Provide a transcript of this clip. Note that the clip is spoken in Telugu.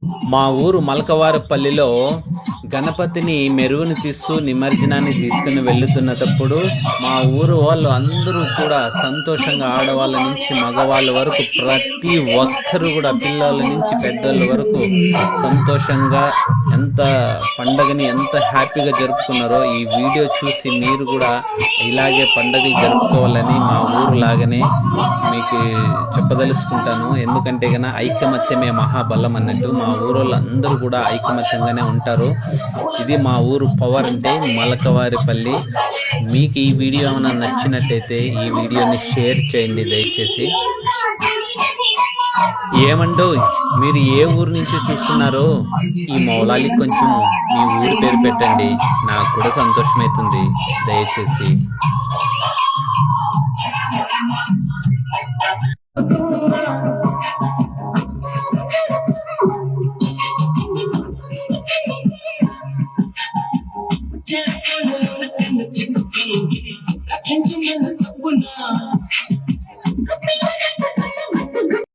మా ఊరు మలకవారపల్లిలో గణపతిని మెరుగుని తీస్తూ నిమజ్జనాన్ని తీసుకుని వెళ్తున్నప్పుడు మా ఊరు వాళ్ళు అందరూ కూడా సంతోషంగా, ఆడవాళ్ళ నుంచి మగవాళ్ళ వరకు ప్రతి ఒక్కరు కూడా, పిల్లల నుంచి పెద్దల వరకు సంతోషంగా ఎంత పండగని ఎంత హ్యాపీగా జరుపుకున్నారో ఈ వీడియో చూసి మీరు కూడా ఇలాగే పండగలు జరుపుకోవాలని మా ఊరు లాగానే మీకు చెప్పదలుచుకుంటాను. ఎందుకంటే గన ఐకమత్యమే మహాబలం అన్నట్టు మా ఊరోళ్ళు అందరూ కూడా ఐకమత్యంగానే ఉంటారు. ఇది మా ఊరు పవర్ అంటే మలకవారిపల్లి. మీకు ఈ వీడియో ఏమైనా నచ్చినట్టయితే ఈ వీడియోని షేర్ చేయండి దయచేసి. ఏమండో మీరు ఏ ఊరు నుంచి చూస్తున్నారో ఈ మౌలాలికి కొంచెం మీ ఊరి పేరు పెట్టండి, నాకు కూడా సంతోషమవుతుంది దయచేసి.